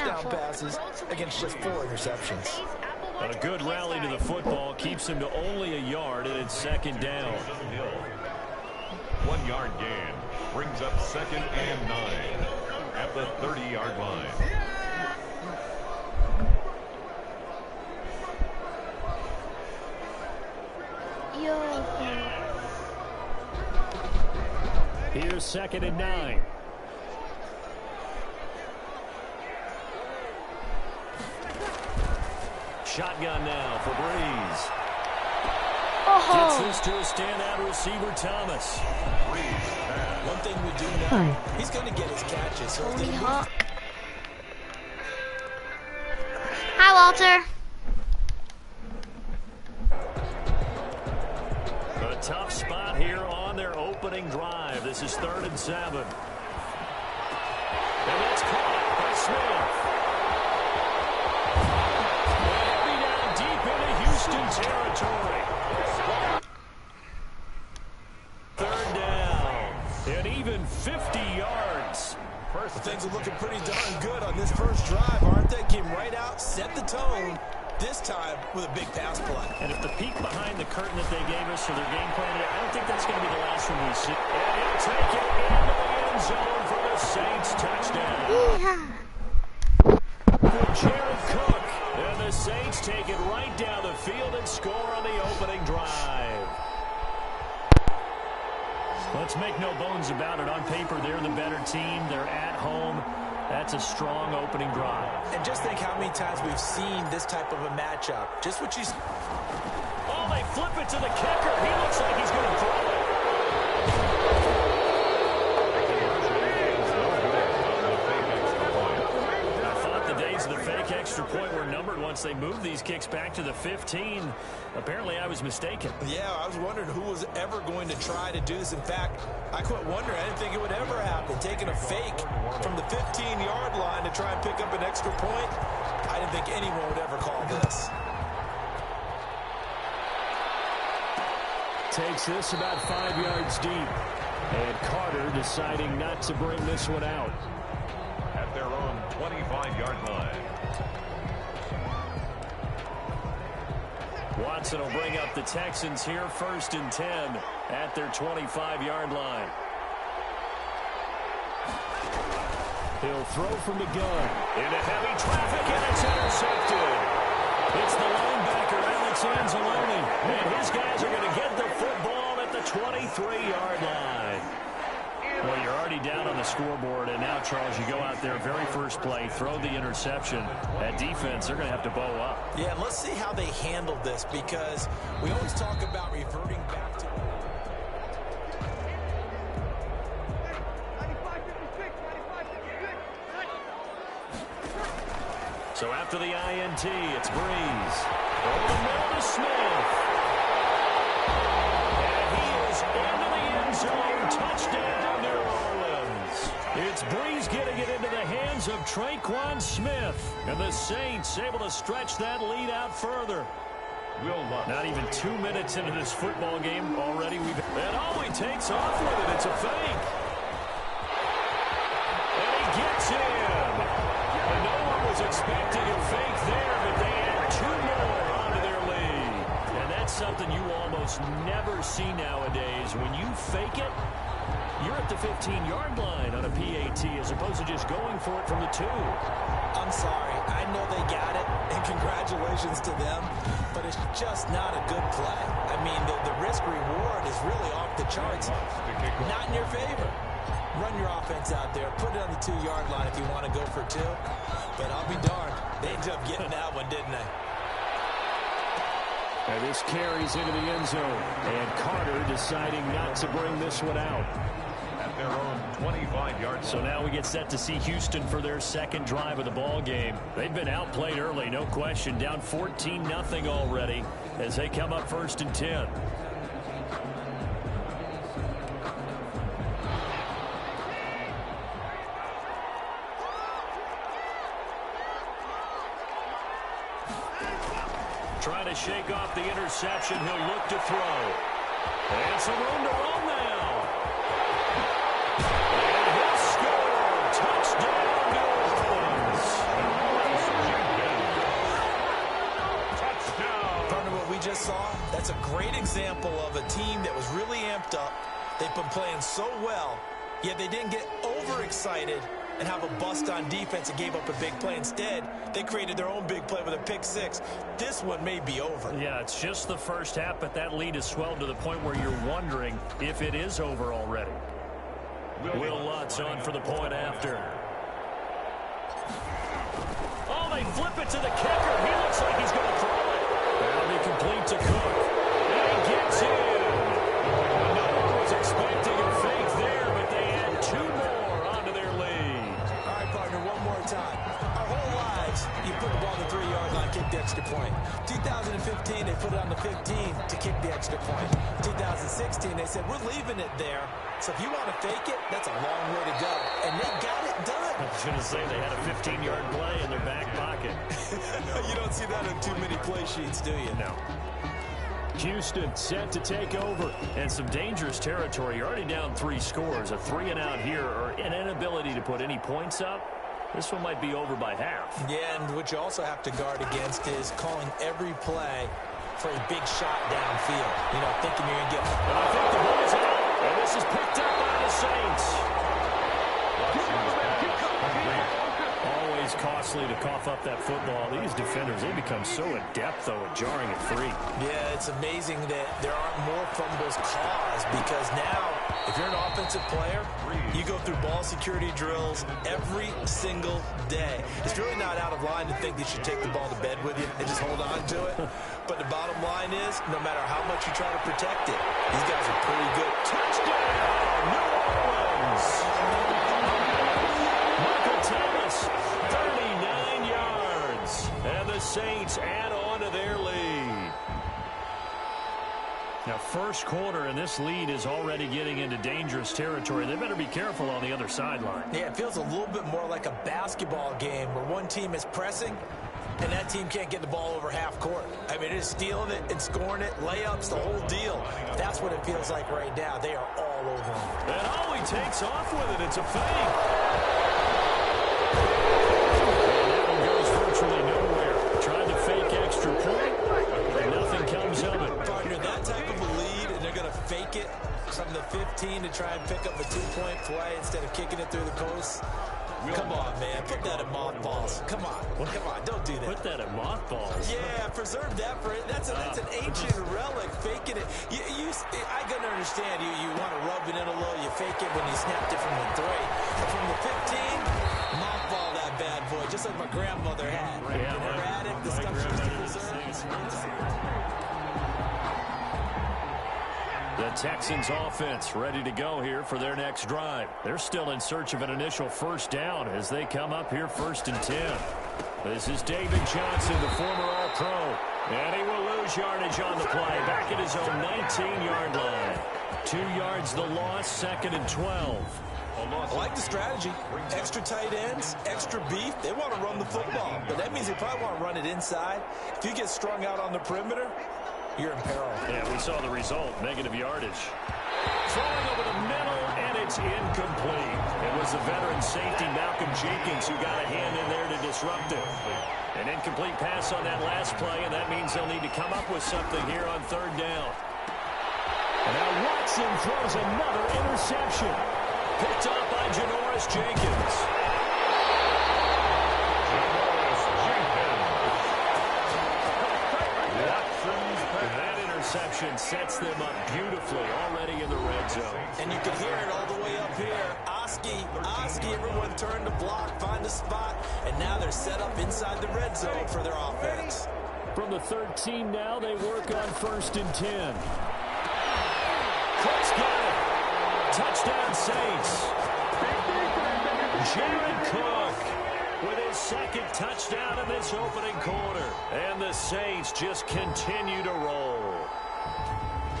touchdown passes against just 4 interceptions. But a good rally to the football keeps him to only a yard, and it's second down. 1 yard gain brings up 2nd and 9 at the 30-yard line. Here's 2nd and 9. Shotgun now for Breeze. Gets this to a standout receiver, Thomas. One thing we do know, he's going to get his catches. So Hi, Walter. A tough spot here on their opening drive. This is 3rd and 7. And that's caught by Smith. Deep into Houston territory. 3rd down. And even 50 yards. Things are looking pretty darn good on this first drive, aren't they? Came right out, set the tone, this time with a big pass play. And if the peek behind the curtain that they gave us for their game plan, I don't think that's going to be the last one we see. And he'll take it into the end zone for the Saints touchdown. For Jared Cook. And the Saints take it right down the field and score on the opening drive. Let's make no bones about it. On paper, they're the better team. They're at home. That's a strong opening drive. And just think how many times we've seen this type of a matchup. Just what you... Oh, they flip it to the kicker. He looks like he's going to throw it. The fake extra point were numbered once they moved these kicks back to the 15. Apparently, I was mistaken. Yeah, I was wondering who was ever going to try to do this. In fact, I quit wondering. I didn't think it would ever happen. Taking a fake from the 15-yard line to try and pick up an extra point, I didn't think anyone would ever call this. Takes this about 5 yards deep. And Carter deciding not to bring this one out. At their own 25-yard line. Watson will bring up the Texans here, 1st and 10 at their 25-yard line. He'll throw from the gun. Into heavy traffic, and it's intercepted. It's the linebacker, Alex Anzalone. And his guys are going to get the football at the 23-yard line. Well, you're already down on the scoreboard, and now, Charles, you go out there, very first play, throw the interception. That defense, they're going to have to bow up. Yeah, and let's see how they handle this, because we always talk about reverting back to... So after the INT, it's Breeze. Over the middle to Smith. And he is into the end zone. Touchdown, New Orleans. It's Breeze getting it into the hands of Traquan Smith. And the Saints able to stretch that lead out further. Not even 2 minutes into this football game already. And all he takes off with it, it's a fake. And he gets in. And no one was expecting a fake there, but they add 2 more onto their lead. And that's something you almost never see nowadays. When you fake it, you're at the 15-yard line on a PAT as opposed to just going for it from the 2. I'm sorry. I know they got it, and congratulations to them, but it's just not a good play. I mean, the risk-reward is really off the charts. Not in your favor. Run your offense out there. Put it on the 2-yard line if you want to go for 2. But I'll be darned. They ended up getting that one, didn't they? And this carries into the end zone. And Carter deciding not to bring this one out. At their own 25-yard. So now we get set to see Houston for their second drive of the ball game. They've been outplayed early, no question. Down 14-0 already as they come up 1st and 10. Trying to shake off the interception. He'll look to throw. And some room to run now. And he'll score. Touchdown, New Orleans. just saw, that's a great example of a team that was really amped up. They've been playing so well, yet they didn't get overexcited and have a bust on defense and gave up a big play. Instead, they created their own big play with a pick six. This one may be over. Yeah, it's just the first half, but that lead has swelled to the point where you're wondering if it is over already. Will Lutz on for the point after. Oh, they flip it to the kicker. He looks like he's going to throw it. That'll be complete to Cook. And he gets in. No one was expecting a fake there, but they add 2 more onto their lead. All right, partner, one more time. Our whole lives, you put the ball on the 3-yard line, kick the extra point. 2015, they put it on the 15 to kick the extra point. 2016, they said, we're leaving it there. So if you want to fake it, that's a long way to go. And they got it done. I was going to say they had a 15-yard play in their back pocket. You don't see that in too many play sheets, do you? No. Houston set to take over. And some dangerous territory. You're already down 3 scores. A 3-and-out here, or an inability to put any points up. This one might be over by half. Yeah, and what you also have to guard against is calling every play for a big shot downfield. You know, thinking you're going to get... And I think the ball's out. And this is picked up by the Saints. Always costly to cough up that football. These defenders, they become so adept, though, at jarring it free. Yeah, it's amazing that there aren't more fumbles caused because now, if you're an offensive player, you go through ball security drills every single day. It's really not out of line to think you should take the ball to bed with you and just hold on to it. But the bottom line is, no matter how much you try to protect it, these guys are pretty good. Touchdown, New Orleans! Michael Thomas, 39 yards. And the Saints add on to their lead. Now, first quarter, and this lead is already getting into dangerous territory. They better be careful on the other sideline. Yeah, it feels a little bit more like a basketball game where one team is pressing and that team can't get the ball over half court. I mean, it is stealing it and scoring it, layups, the whole deal. That's what it feels like right now. They are all over him. And oh, he takes off with it. It's a fake. And that one goes virtually nowhere. Tried to fake extra point, and nothing comes of it. Partner, that type of a lead, and they're going to fake it from the 15 to try and pick up a 2-point play instead of kicking it through the post. Come on, man. Put that in mothballs. Come on. Come on. Don't do that. Put that in mothballs. Yeah, preserve that for it. That's an ancient relic. Faking it. I can understand you want to rub it in a little. You fake it when you snapped it from the 3. But from the 15, mothball that bad boy, just like my grandmother had. Yeah, you never had it. The stuff she used to preserve. The Texans offense ready to go here for their next drive. They're still in search of an initial first down as they come up here 1st and 10. This is David Johnson, the former All-Pro. And he will lose yardage on the play. Back at his own 19-yard line. 2 yards the loss, 2nd and 12. I like the strategy. Extra tight ends, extra beef. They want to run the football. But that means they probably want to run it inside. If you get strung out on the perimeter, you're in peril. Yeah, we saw the result. Negative yardage. Throwing over the middle, and it's incomplete. It was the veteran safety, Malcolm Jenkins, who got a hand in there to disrupt it. An incomplete pass on that last play, and that means they'll need to come up with something here on 3rd down. And now Watson throws another interception. Picked up by Janoris Jenkins. Interception sets them up beautifully already in the red zone. And you can hear it all the way up here. Oski, everyone turned to block, find a spot, and now they're set up inside the red zone for their offense. From the 13 now, they work on 1st and 10. Cook's got it. Touchdown Saints. Jared Cook with his 2nd touchdown in this opening quarter. And the Saints just continue to roll.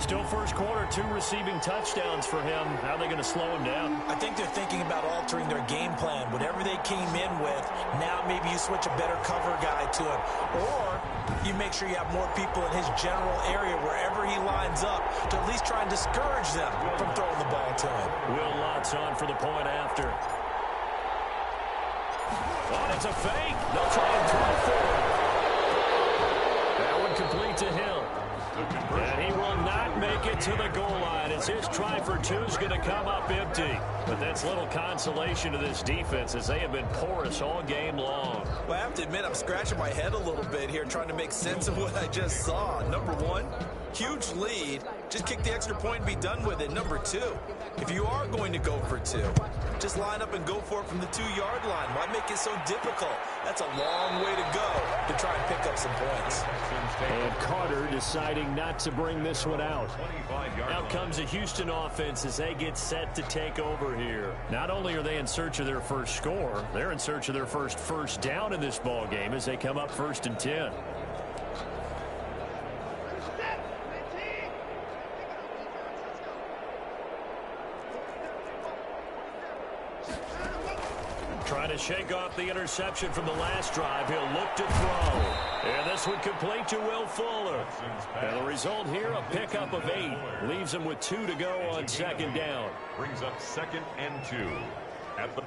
Still first quarter, 2 receiving touchdowns for him. How are they going to slow him down? I think they're thinking about altering their game plan. Whatever they came in with, now maybe you switch a better cover guy to him. Or you make sure you have more people in his general area wherever he lines up to at least try and discourage them from throwing the ball to him. Will Lutz on for the point after. Oh, it's a fake. They'll try and throw for him. That one complete to Hill. to the goal line as his try for two is going to come up empty. But that's little consolation to this defense as they have been porous all game long. Well, I have to admit, I'm scratching my head a little bit here trying to make sense of what I just saw. Number one, huge lead. Just kick the extra point and be done with it. Number two, if you are going to go for two, just line up and go for it from the 2-yard line. Why make it so difficult? That's a long way to go to try and pick up some points. And Carter deciding not to bring this one out. Out comes the Houston offense as they get set to take over here. Not only are they in search of their first score, they're in search of their first down in this ball game as they come up 1st and 10. Trying to shake off the interception from the last drive. He'll look to throw. And this one complete to Will Fuller. And the result here, a pickup of 8. Leaves him with 2 to go on 2nd down. Brings up 2nd and 2 at the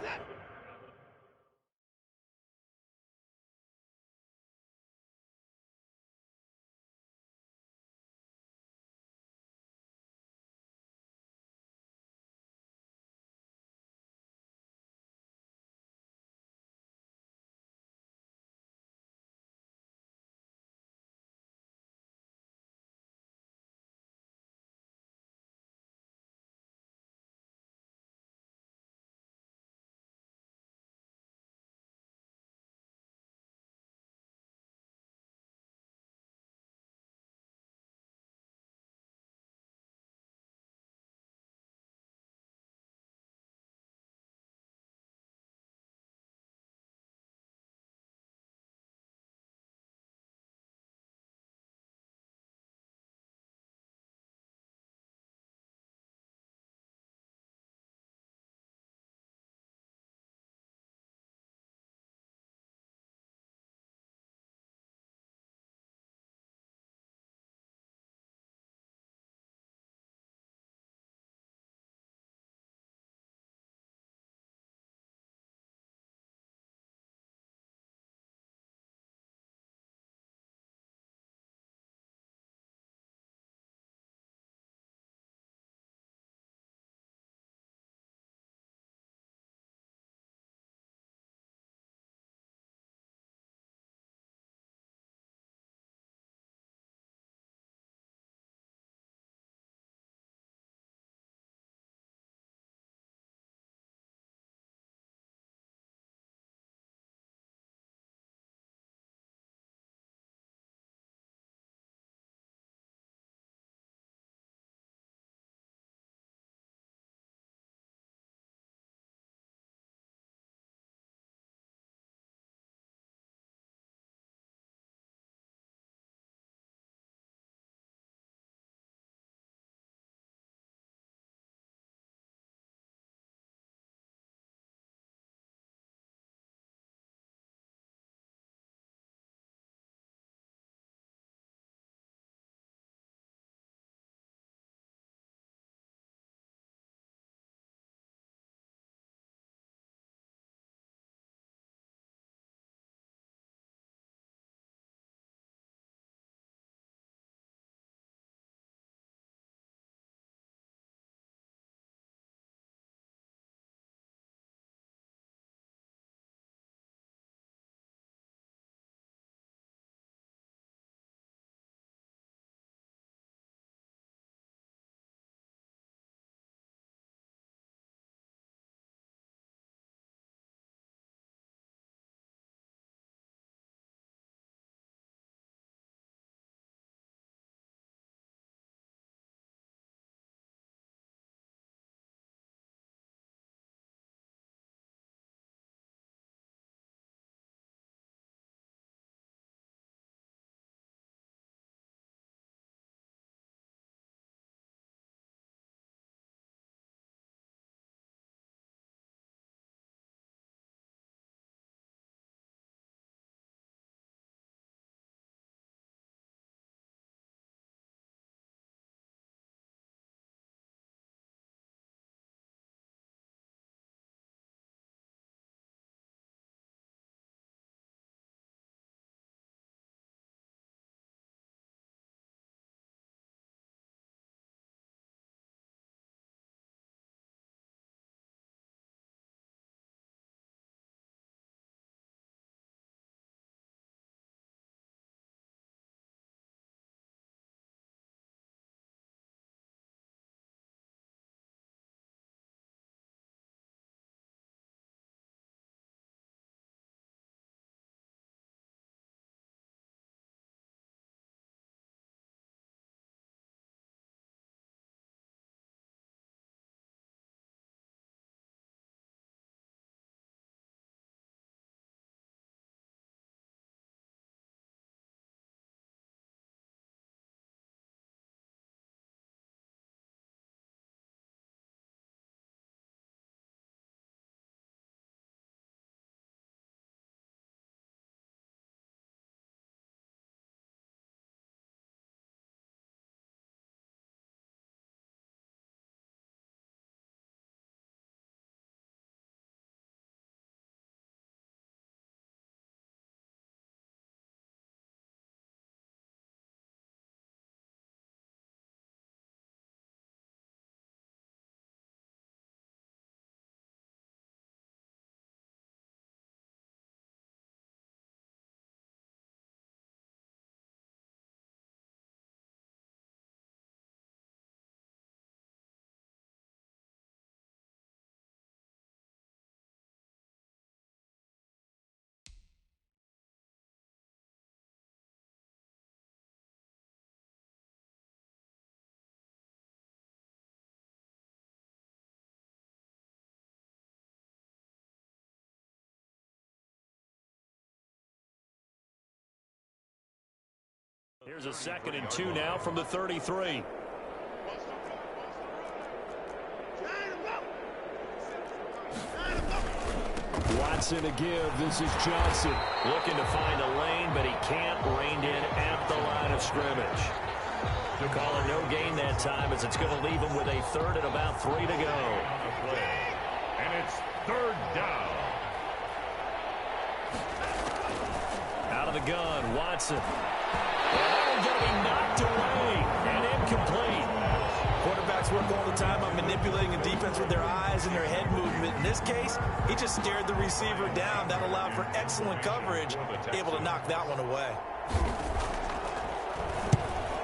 Here's a 2nd and 2 now from the 33. Watson to give. This is Johnson. Looking to find a lane, but he can't. Reined in at the line of scrimmage. They're calling no gain that time as it's going to leave him with a 3rd and about 3 to go. And it's 3rd down. Out of the gun, Watson. And that one's going to be knocked away and incomplete. Quarterbacks work all the time on manipulating a defense with their eyes and their head movement. In this case, he just stared the receiver down. That allowed for excellent coverage, able to knock that one away.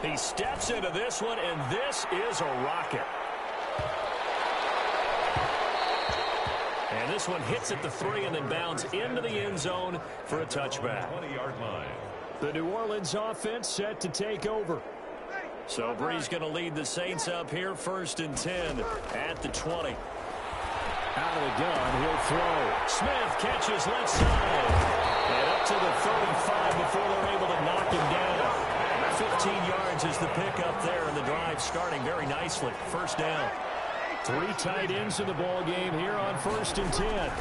He steps into this one, and this is a rocket. And this one hits at the 3 and then bounds into the end zone for a touchback. 20-yard line. The New Orleans offense set to take over. So Bree's going to lead the Saints up here, 1st and 10 at the 20. Out of the gun, he'll throw. Smith catches left side. And up to the 35 before they're able to knock him down. 15 yards is the pickup there, and the drive starting very nicely. 1st down. 3 tight ends in the ball game here on 1st and 10.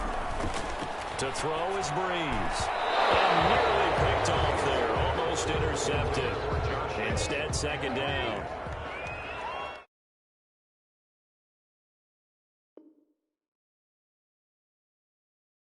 To throw is Breeze. And nearly picked off there. Almost intercepted. Instead, 2nd down.